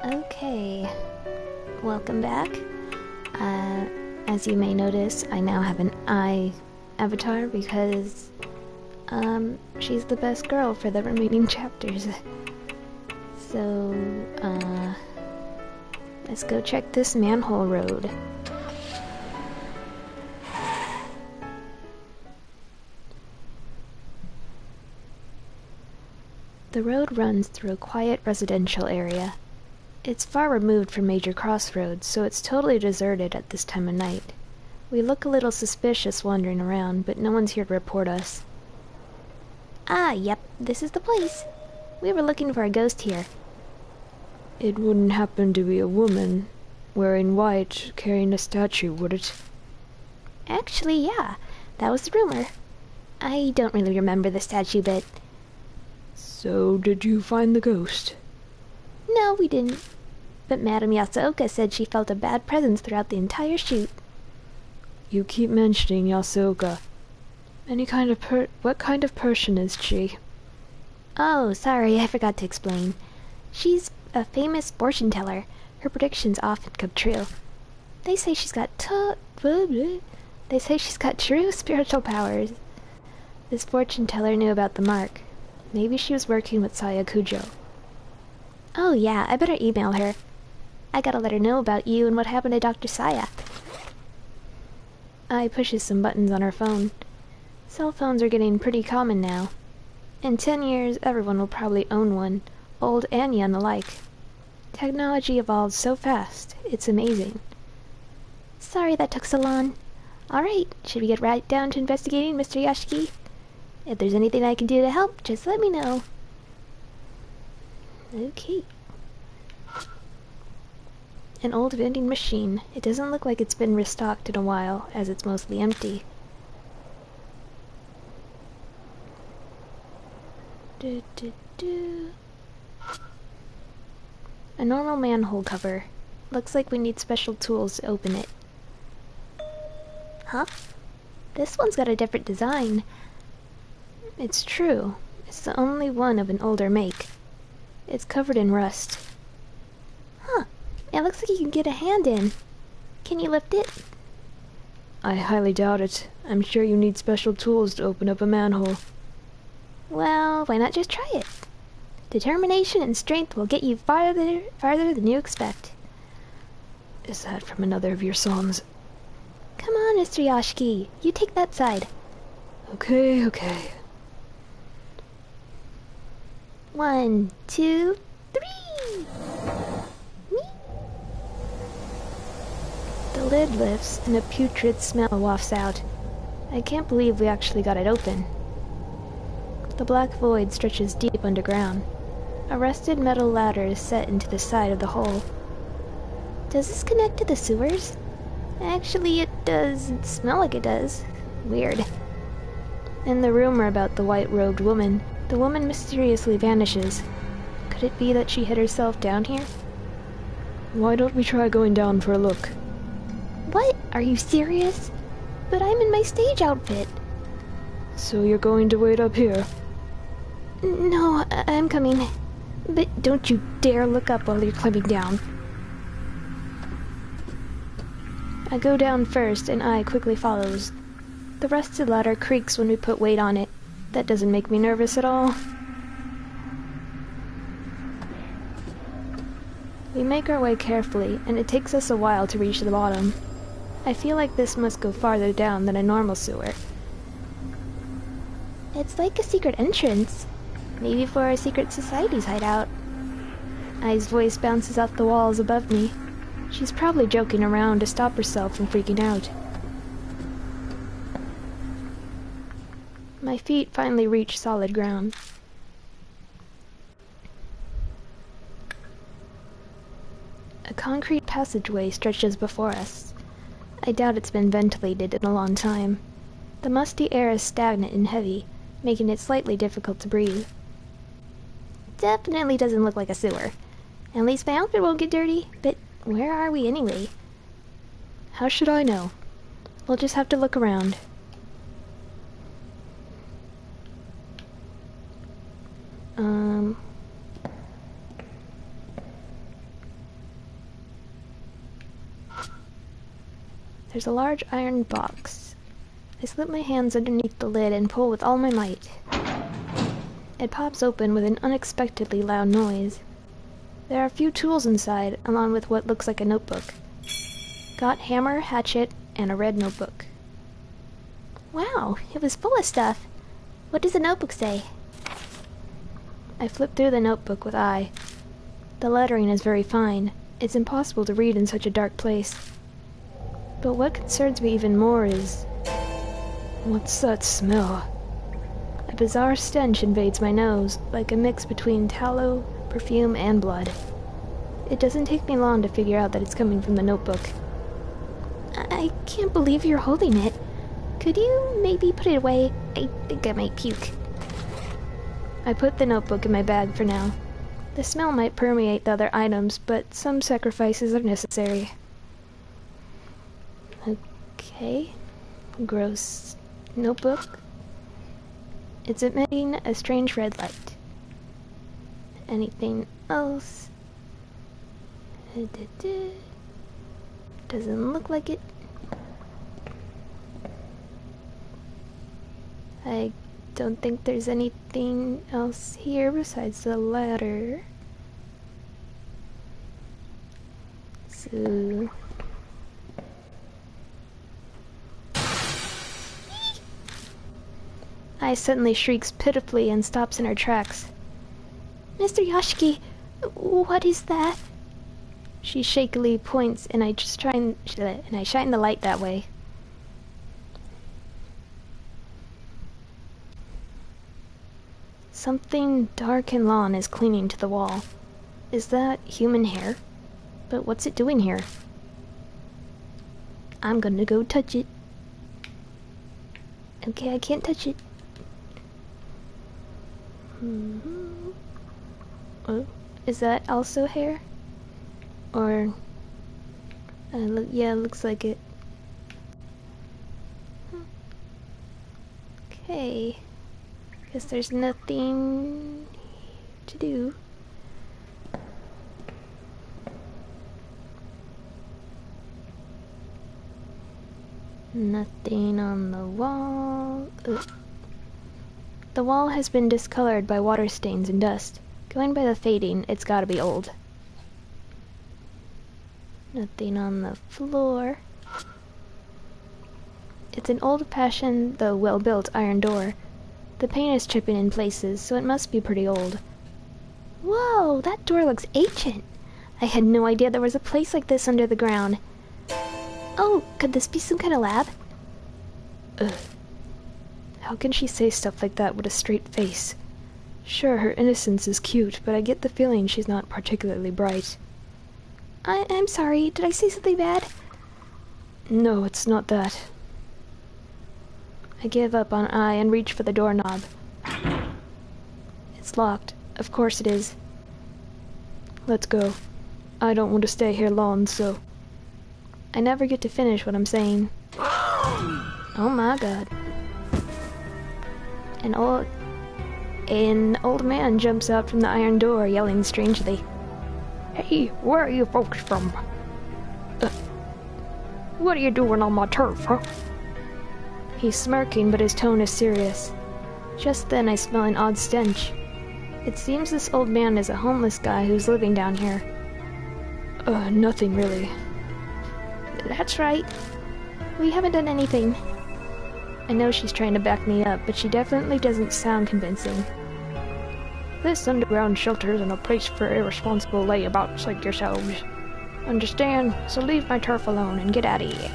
Okay, welcome back. As you may notice, I now have an eye avatar because, she's the best girl for the remaining chapters. So, let's go check this manhole road. The road runs through a quiet residential area. It's far removed from major crossroads, so it's totally deserted at this time of night. We look a little suspicious wandering around, but no one's here to report us. Ah, yep, this is the place. We were looking for a ghost here. It wouldn't happen to be a woman wearing white, carrying a statue, would it? Actually, yeah, that was the rumor. I don't really remember the statue bit. So, did you find the ghost? No, we didn't. But Madame Yasaoka said she felt a bad presence throughout the entire shoot. You keep mentioning Yasaoka. What kind of person is she? Oh, sorry, I forgot to explain. She's a famous fortune teller. Her predictions often come true. They say she's got true spiritual powers. This fortune teller knew about the mark. Maybe she was working with Saya Kujo. Oh yeah, I better email her. I gotta let her know about you and what happened to Dr. Saya. I pushes some buttons on her phone. Cell phones are getting pretty common now. In 10 years, everyone will probably own one, old and young alike. Technology evolves so fast, it's amazing. Sorry that took so long. Alright, should we get right down to investigating, Mr. Yashiki? If there's anything I can do to help, just let me know. Okay. An old vending machine. It doesn't look like it's been restocked in a while, as it's mostly empty. A normal manhole cover. Looks like we need special tools to open it. Huh? This one's got a different design. It's true. It's the only one of an older make. It's covered in rust. Huh. It looks like you can get a hand in. Can you lift it? I highly doubt it. I'm sure you need special tools to open up a manhole. Well, why not just try it? Determination and strength will get you farther than you expect. Is that from another of your songs? Come on, Mr. Yashiki. You take that side. Okay. 1, 2, 3! Me? The lid lifts and a putrid smell wafts out. I can't believe we actually got it open. The black void stretches deep underground. A rusted metal ladder is set into the side of the hole. Does this connect to the sewers? Actually, it doesn't smell like it does. Weird. In the rumor about the white-robed woman, the woman mysteriously vanishes. Could it be that she hid herself down here? Why don't we try going down for a look? What? Are you serious? But I'm in my stage outfit. So you're going to wait up here? No, I'm coming. But don't you dare look up while you're climbing down. I go down first, and I quickly follows. The rusted ladder creaks when we put weight on it. That doesn't make me nervous at all. We make our way carefully, and it takes us a while to reach the bottom. I feel like this must go farther down than a normal sewer. It's like a secret entrance. Maybe for a secret society's hideout. Ai's voice bounces off the walls above me. She's probably joking around to stop herself from freaking out. My feet finally reach solid ground. A concrete passageway stretches before us. I doubt it's been ventilated in a long time. The musty air is stagnant and heavy, making it slightly difficult to breathe. Definitely doesn't look like a sewer. At least my outfit won't get dirty, but where are we anyway? How should I know? We'll just have to look around. There's a large iron box. I slip my hands underneath the lid and pull with all my might. It pops open with an unexpectedly loud noise. There are a few tools inside, along with what looks like a notebook. Got hammer, hatchet, and a red notebook. Wow, it was full of stuff. What does the notebook say? I flip through the notebook with eye. The lettering is very fine. It's impossible to read in such a dark place. But what concerns me even more is... What's that smell? A bizarre stench invades my nose, like a mix between tallow, perfume, and blood. It doesn't take me long to figure out that it's coming from the notebook. I can't believe you're holding it. Could you maybe put it away? I think I might puke. I put the notebook in my bag for now. The smell might permeate the other items, but some sacrifices are necessary. Okay. Gross notebook. It's emitting a strange red light. Anything else? Doesn't look like it. I don't think there's anything else here besides the ladder. So... I suddenly shrieks pitifully and stops in her tracks. Mr. Yoshiki, what is that? She shakily points, and I shine the light that way. Something dark and long is clinging to the wall. Is that human hair? But what's it doing here? I'm gonna go touch it. Okay, I can't touch it. Oh, is that also hair? Or... yeah, looks like it. Okay. Guess there's nothing to do. Nothing on the wall. Ugh. The wall has been discolored by water stains and dust. Going by the fading, it's gotta be old. Nothing on the floor. It's an old-fashioned, though well-built, iron door. The paint is chipping in places, so it must be pretty old. Whoa, that door looks ancient. I had no idea there was a place like this under the ground. Oh, could this be some kind of lab? Ugh. How can she say stuff like that with a straight face? Sure, her innocence is cute, but I get the feeling she's not particularly bright. I'm sorry, did I say something bad? No, it's not that. I give up on I and reach for the doorknob. It's locked. Of course it is. Let's go. I don't want to stay here long, so... I never get to finish what I'm saying. Oh my god. An old man jumps out from the iron door, yelling strangely. Hey, where are you folks from? What are you doing on my turf, huh? He's smirking, but his tone is serious. Just then I smell an odd stench. It seems this old man is a homeless guy who's living down here. Nothing really. That's right. We haven't done anything. I know she's trying to back me up, but she definitely doesn't sound convincing. This underground shelter isn't a place for irresponsible layabouts like yourselves. Understand? So leave my turf alone and get out of here.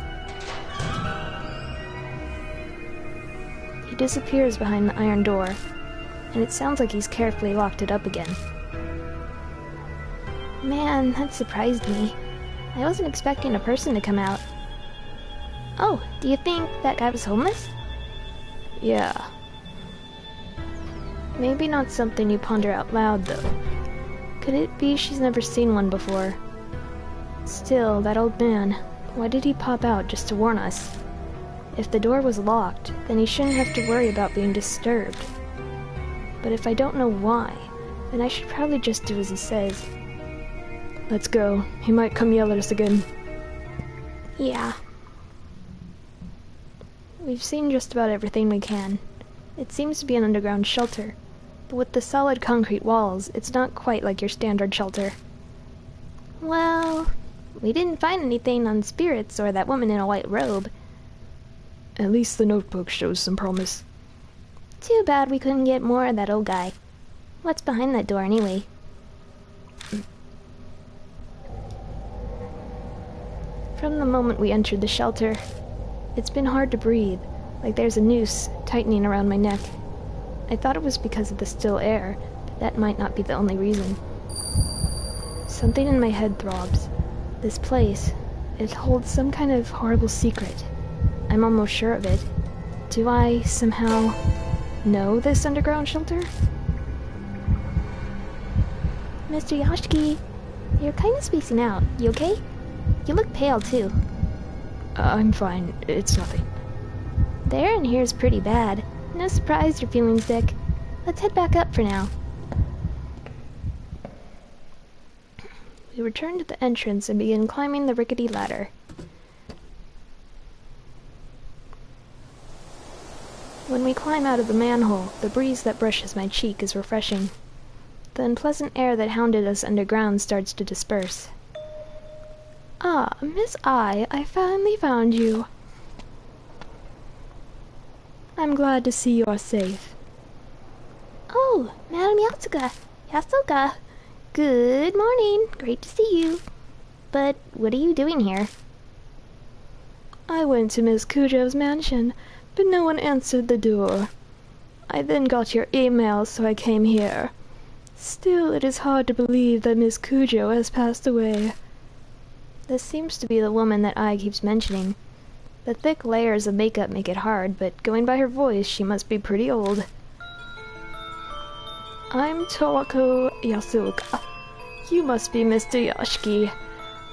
He disappears behind the iron door, and it sounds like he's carefully locked it up again. Man, that surprised me. I wasn't expecting a person to come out. Oh, do you think that guy was homeless? Yeah. Maybe not something you ponder out loud, though. Could it be she's never seen one before? Still, that old man, why did he pop out just to warn us? If the door was locked, then he shouldn't have to worry about being disturbed. But if I don't know why, then I should probably just do as he says. Let's go. He might come yell at us again. Yeah. We've seen just about everything we can. It seems to be an underground shelter, but with the solid concrete walls, it's not quite like your standard shelter. Well, we didn't find anything on spirits or that woman in a white robe. At least the notebook shows some promise. Too bad we couldn't get more of that old guy. What's behind that door anyway? From the moment we entered the shelter, it's been hard to breathe, like there's a noose tightening around my neck. I thought it was because of the still air, but that might not be the only reason. Something in my head throbs. This place, it holds some kind of horrible secret. I'm almost sure of it. Do I, somehow, know this underground shelter? Mr. Yashiki, you're kind of spacing out. You okay? You look pale, too. I'm fine. It's nothing. The air in here is pretty bad. No surprise you're feeling sick. Let's head back up for now. We returned to the entrance and began climbing the rickety ladder. When we climb out of the manhole, the breeze that brushes my cheek is refreshing. The unpleasant air that hounded us underground starts to disperse. Ah, Miss I finally found you. I'm glad to see you are safe. Oh, Madam Yasuka. Good morning. Great to see you. But what are you doing here? I went to Miss Kujo's mansion, but no one answered the door. I then got your email, so I came here. Still, it is hard to believe that Miss Kujo has passed away. This seems to be the woman that I keeps mentioning. The thick layers of makeup make it hard, but going by her voice, she must be pretty old. I'm Toko Yasuoka. You must be Mr. Yashiki.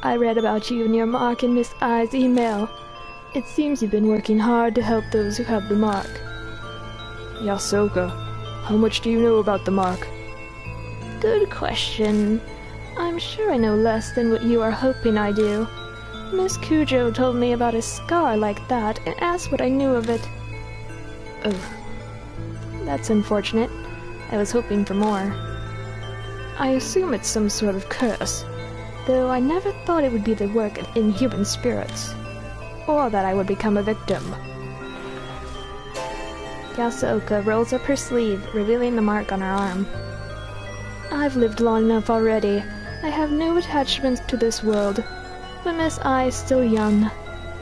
I read about you in your mark in Miss I's email. It seems you've been working hard to help those who have the mark. Yasuoka, how much do you know about the mark? Good question. I'm sure I know less than what you are hoping I do. Miss Kujo told me about a scar like that and asked what I knew of it. Oh. That's unfortunate. I was hoping for more. I assume it's some sort of curse, though I never thought it would be the work of inhuman spirits, or that I would become a victim. Yasuoka rolls up her sleeve, revealing the mark on her arm. I've lived long enough already. I have no attachments to this world, but Miss I is still young.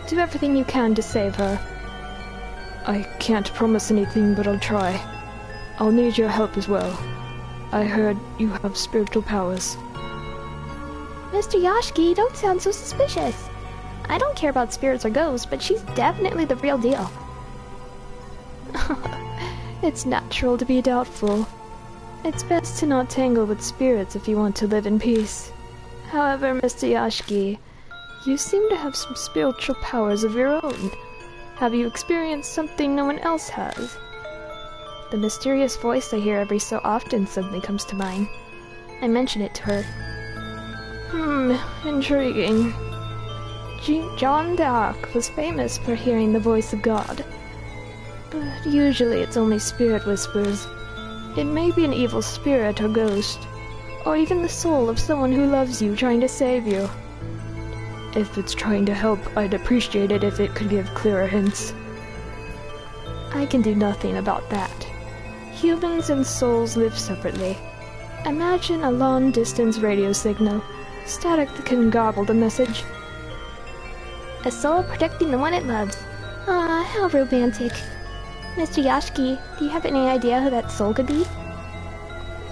Do everything you can to save her. I can't promise anything, but I'll try. I'll need your help as well. I heard you have spiritual powers. Mr. Yashiki, don't sound so suspicious. I don't care about spirits or ghosts, but she's definitely the real deal. It's natural to be doubtful. It's best to not tangle with spirits if you want to live in peace. However, Mr. Yashiki, you seem to have some spiritual powers of your own. Have you experienced something no one else has? The mysterious voice I hear every so often suddenly comes to mind. I mention it to her. Intriguing. John d'Arc was famous for hearing the voice of God. But usually it's only spirit whispers. It may be an evil spirit or ghost, or even the soul of someone who loves you trying to save you. If it's trying to help, I'd appreciate it if it could give clearer hints. I can do nothing about that. Humans and souls live separately. Imagine a long-distance radio signal, static that can garble the message. A soul protecting the one it loves. Ah, how romantic. Mr. Yashiki, do you have any idea who that soul could be?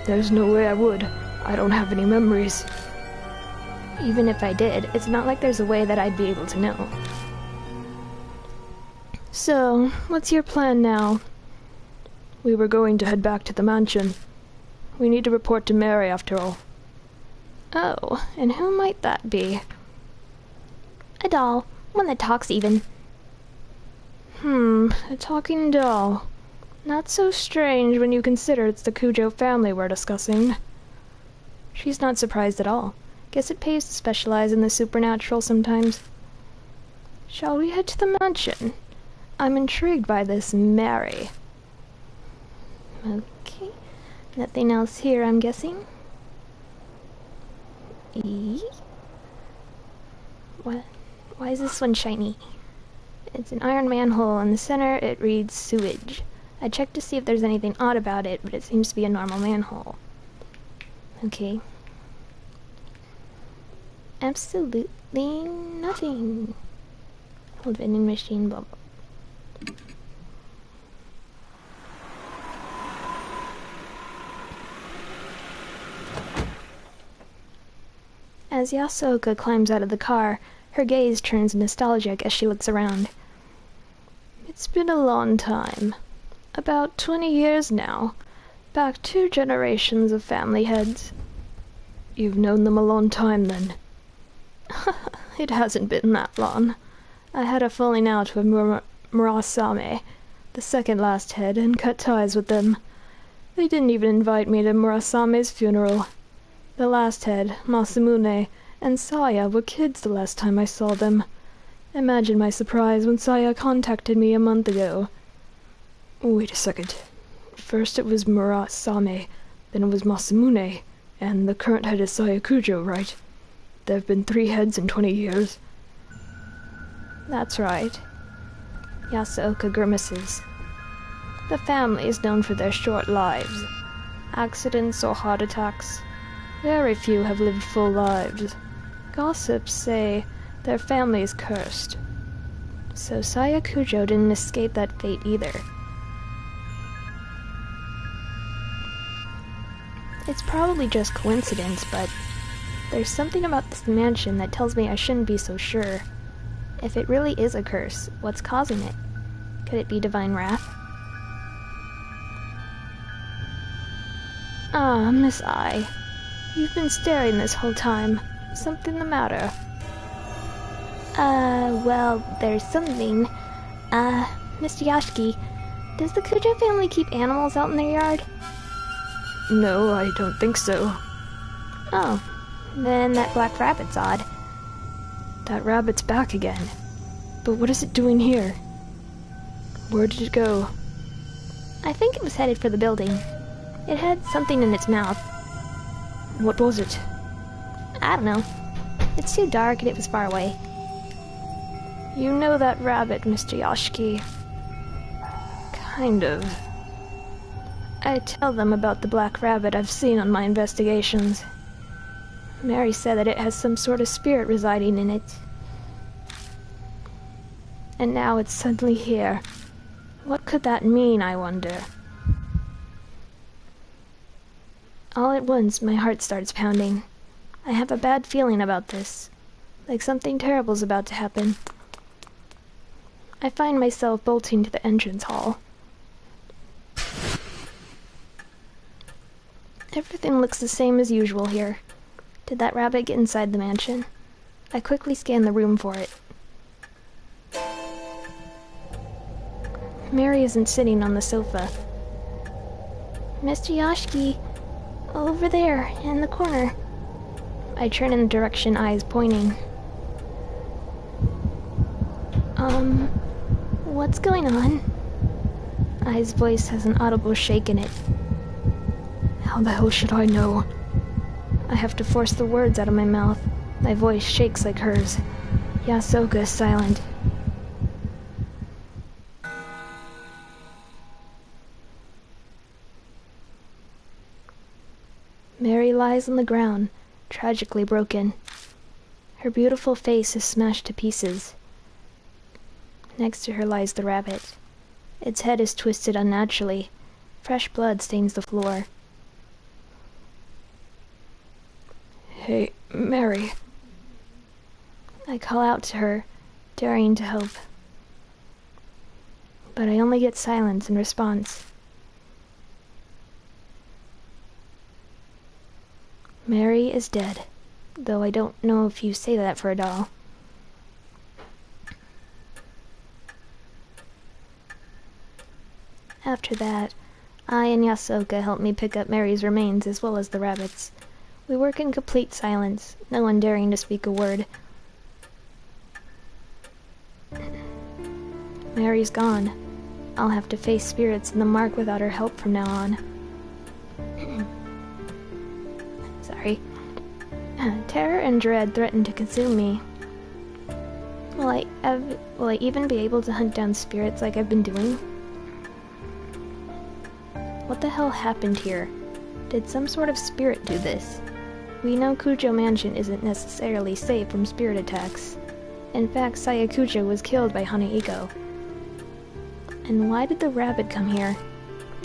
There's no way I would. I don't have any memories. Even if I did, it's not like there's a way that I'd be able to know. So, what's your plan now? We were going to head back to the mansion. We need to report to Mary after all. Oh, and who might that be? A doll. One that talks even. A talking doll. Not so strange when you consider it's the Kujo family we're discussing. She's not surprised at all. Guess it pays to specialize in the supernatural sometimes. Shall we head to the mansion? I'm intrigued by this Mary. Okay. Nothing else here, I'm guessing? What? Why is this one shiny? It's an iron manhole. In the center, it reads sewage. I checked to see if there's anything odd about it, but it seems to be a normal manhole. Okay. Absolutely nothing. Hold vending machine, blah blah. As Yasuoka climbs out of the car, her gaze turns nostalgic as she looks around. It's been a long time. About 20 years now. Back 2 generations of family heads. You've known them a long time, then. It hasn't been that long. I had a falling out with Murasame, the second last head, and cut ties with them. They didn't even invite me to Murasame's funeral. The last head, Masamune, and Saya were kids the last time I saw them. Imagine my surprise when Saya contacted me a month ago. Wait a second. First it was Murasame, then it was Masamune, and the current head is Saya Kujo, right? There have been 3 heads in 20 years. That's right. Yasuoka grimaces. The family is known for their short lives. Accidents or heart attacks. Very few have lived full lives. Gossips say their family is cursed. So Saya Kujo didn't escape that fate either. It's probably just coincidence, but there's something about this mansion that tells me I shouldn't be so sure. If it really is a curse, what's causing it? Could it be divine wrath? Ah, Miss I. You've been staring this whole time. Something the matter? Well, there's something. Mr. Yashiki, does the Kujo family keep animals out in their yard? No, I don't think so. Oh, then that black rabbit's odd. That rabbit's back again. But what is it doing here? Where did it go? I think it was headed for the building. It had something in its mouth. What was it? I don't know. It's too dark and it was far away. You know that rabbit, Mr. Yashiki. Kind of. I tell them about the black rabbit I've seen on my investigations. Mary said that it has some sort of spirit residing in it. And now it's suddenly here. What could that mean, I wonder? All at once, my heart starts pounding. I have a bad feeling about this. Like something terrible's about to happen. I find myself bolting to the entrance hall. Everything looks the same as usual here. Did that rabbit get inside the mansion? I quickly scan the room for it. Mary isn't sitting on the sofa. Mr. Yashiki, over there, in the corner. I turn in the direction I is pointing. What's going on? I's voice has an audible shake in it. How the hell should I know? I have to force the words out of my mouth. My voice shakes like hers. Yasuoka is silent. Mary lies on the ground, tragically broken. Her beautiful face is smashed to pieces. Next to her lies the rabbit. Its head is twisted unnaturally. Fresh blood stains the floor. Hey, Mary. I call out to her, daring to help. But I only get silence in response. Mary is dead, though I don't know if you say that for a doll. After that, I and Yasuoka help me pick up Mary's remains as well as the rabbit's. We work in complete silence, no one daring to speak a word. Mary's gone. I'll have to face spirits in the mark without her help from now on. Sorry. Terror and dread threaten to consume me. Will I even be able to hunt down spirits like I've been doing? What the hell happened here? Did some sort of spirit do this? We know Kujo Mansion isn't necessarily safe from spirit attacks. In fact, Sayakujo was killed by Hanaiko. And why did the rabbit come here?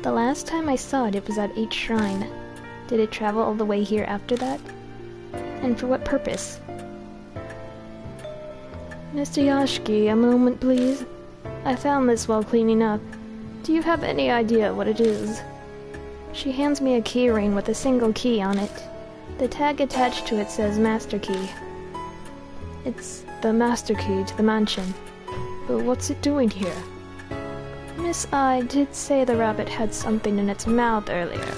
The last time I saw it, it was at 8 Shrine. Did it travel all the way here after that? And for what purpose? Mr. Yashiki, a moment please. I found this while cleaning up. Do you have any idea what it is? She hands me a key ring with a single key on it. The tag attached to it says Master Key. It's the Master Key to the mansion. But what's it doing here? Miss I did say the rabbit had something in its mouth earlier.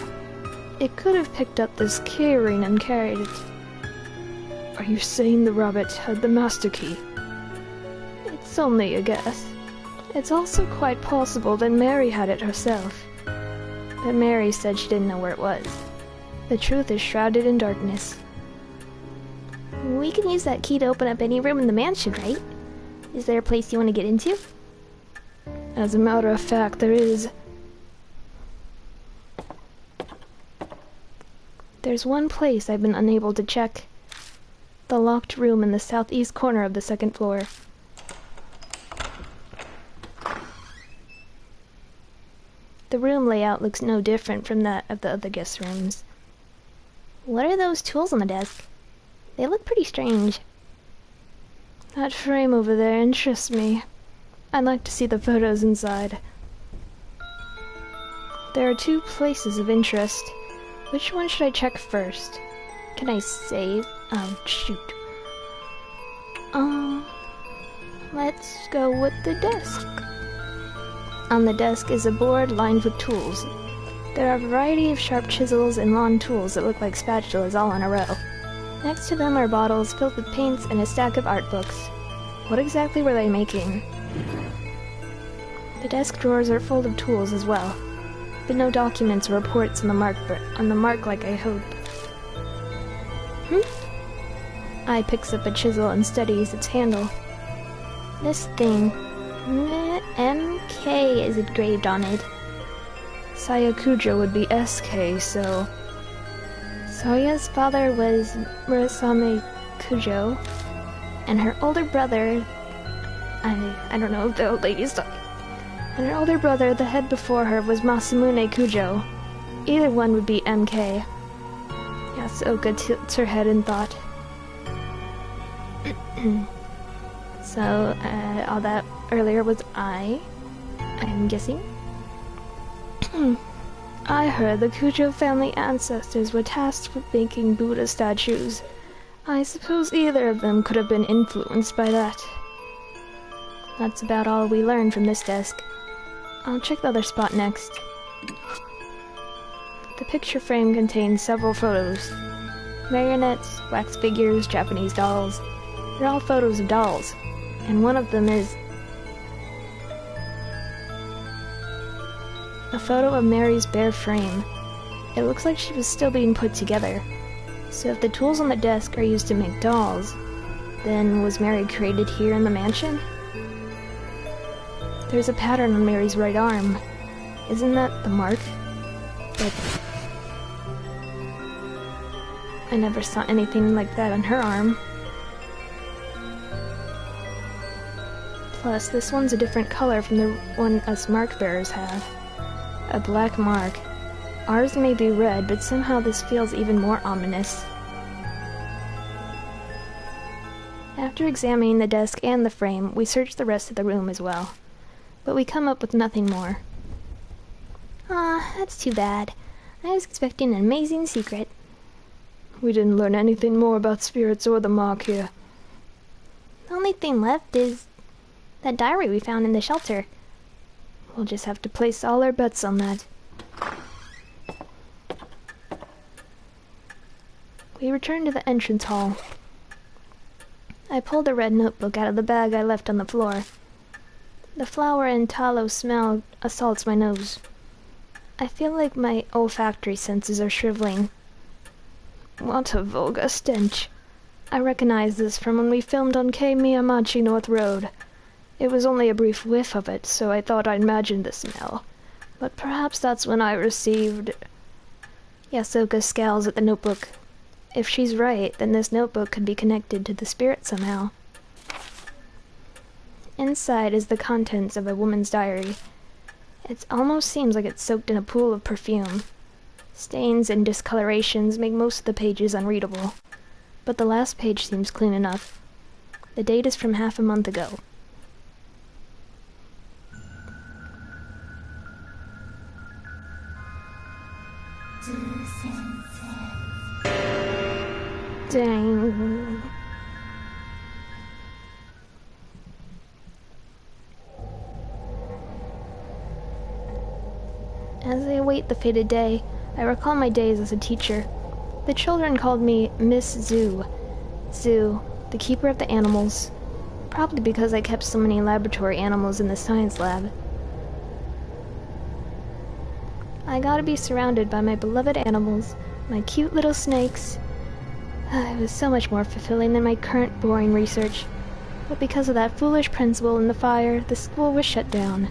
It could have picked up this key ring and carried it. Are you saying the rabbit had the Master Key? It's only a guess. It's also quite possible that Mary had it herself. But Mary said she didn't know where it was. The truth is shrouded in darkness. We can use that key to open up any room in the mansion, right? Is there a place you want to get into? As a matter of fact, there is. There's one place I've been unable to check. The locked room in the southeast corner of the second floor. The room layout looks no different from that of the other guest rooms. What are those tools on the desk? They look pretty strange. That frame over there interests me. I'd like to see the photos inside. There are 2 places of interest. Which one should I check first? Can I save? Oh, shoot. Let's go with the desk. On the desk is a board lined with tools. There are a variety of sharp chisels and long tools that look like spatulas all in a row. Next to them are bottles filled with paints and a stack of art books. What exactly were they making? The desk drawers are full of tools as well, but no documents or reports on the mark like I hoped. I picks up a chisel and studies its handle. This thing, MK is engraved on it. Sayakujo would be SK, so... Soya's father was Murasame Kujo, and her older brother... I don't know if the old lady's talking. And her older brother, the head before her, was Masamune Kujo. Either one would be MK. Yasuoka tilts her head in thought. So, all that earlier was I'm guessing? I heard the Kujo family ancestors were tasked with making Buddha statues. I suppose either of them could have been influenced by that. That's about all we learned from this desk. I'll check the other spot next. The picture frame contains several photos. Marionettes, wax figures, Japanese dolls. They're all photos of dolls. And one of them is a photo of Mary's bare frame. It looks like she was still being put together. So if the tools on the desk are used to make dolls, then was Mary created here in the mansion? There's a pattern on Mary's right arm. Isn't that the mark? But I never saw anything like that on her arm. Plus, this one's a different color from the one us mark bearers have. A black mark. Ours may be red, but somehow this feels even more ominous. After examining the desk and the frame, we search the rest of the room as well. But we come up with nothing more. That's too bad. I was expecting an amazing secret. We didn't learn anything more about spirits or the mark here. The only thing left is that diary we found in the shelter. We'll just have to place all our bets on that. We return to the entrance hall. I pulled a red notebook out of the bag I left on the floor. The flour and tallow smell assaults my nose. I feel like my olfactory senses are shriveling. What a vulgar stench. I recognize this from when we filmed on K Miyamachi North Road. It was only a brief whiff of it, so I thought I'd imagined the smell. But perhaps that's when I received... Yasuoka scowls at the notebook. If she's right, then this notebook could be connected to the spirit somehow. Inside is the contents of a woman's diary. It almost seems like it's soaked in a pool of perfume. Stains and discolorations make most of the pages unreadable, but the last page seems clean enough. The date is from half a month ago. Dang. As I await the fated day, I recall my days as a teacher. The children called me Miss Zoo. Zoo, the keeper of the animals. Probably because I kept so many laboratory animals in the science lab. I gotta be surrounded by my beloved animals, my cute little snakes. It was so much more fulfilling than my current boring research. But because of that foolish principal in the fire, the school was shut down.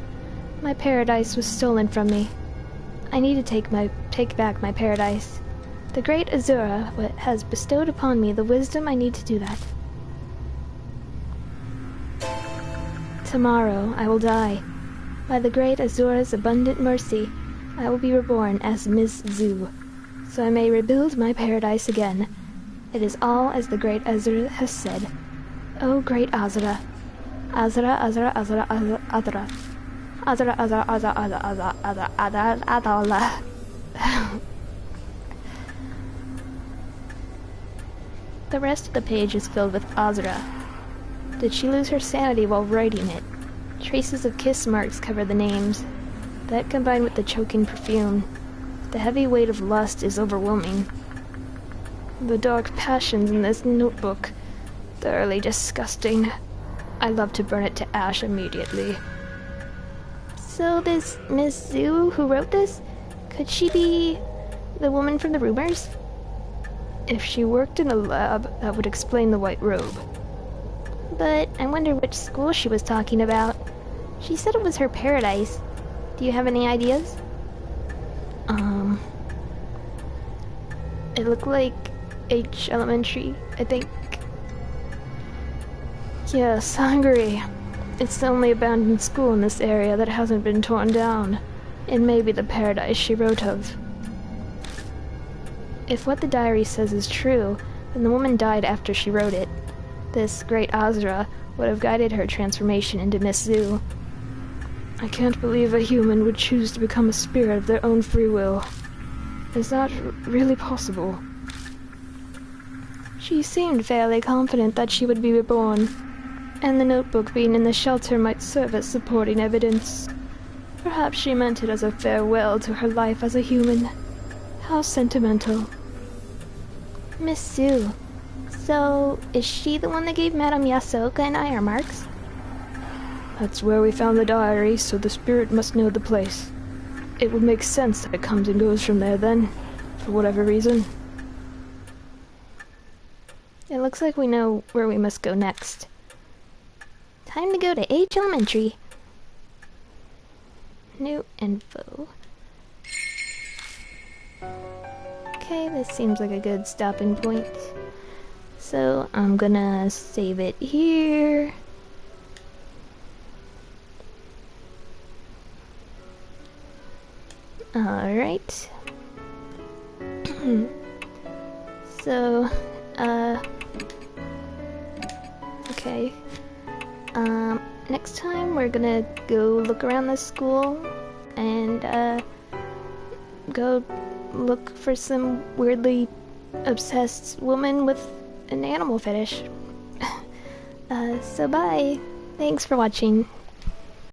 My paradise was stolen from me. I need to take back my paradise. The great Azura has bestowed upon me the wisdom I need to do that. Tomorrow I will die. By the great Azura's abundant mercy, I will be reborn as Miss Zoo, so I may rebuild my paradise again. It is all as the great Azura has said. O great Azura. Azura, Azura, Azura, Azura, Azura. Azura, Azura, Azura, Azura, Azura, Azura, Azura, Azura. The rest of the page is filled with Azura. Did she lose her sanity while writing it? Traces of kiss marks cover the names. That combined with the choking perfume. The heavy weight of lust is overwhelming. The dark passions in this notebook. Thoroughly disgusting. I love to burn it to ash immediately. So this Miss Zoo who wrote this, could she be the woman from the rumors? If she worked in a lab, that would explain the white robe. But I wonder which school she was talking about. She said it was her paradise. Do you have any ideas? It looked like H Elementary, I think. Yes, Hungary. It's the only abandoned school in this area that hasn't been torn down. It may be the paradise she wrote of. If what the diary says is true, then the woman died after she wrote it. This great Azura would have guided her transformation into Miss Zoo. I can't believe a human would choose to become a spirit of their own free will. Is that really possible? She seemed fairly confident that she would be reborn, and the notebook being in the shelter might serve as supporting evidence. Perhaps she meant it as a farewell to her life as a human. How sentimental. Miss Sue. So, is she the one that gave Madame Yasuoka and I our marks? That's where we found the diary, so the spirit must know the place. It would make sense that it comes and goes from there then, for whatever reason. It looks like we know where we must go next. Time to go to H Elementary. New info. Okay, this seems like a good stopping point. So I'm gonna save it here. Alright. So, okay. Next time we're gonna go look around the school and, go look for some weirdly obsessed woman with an animal fetish. So bye. Thanks for watching.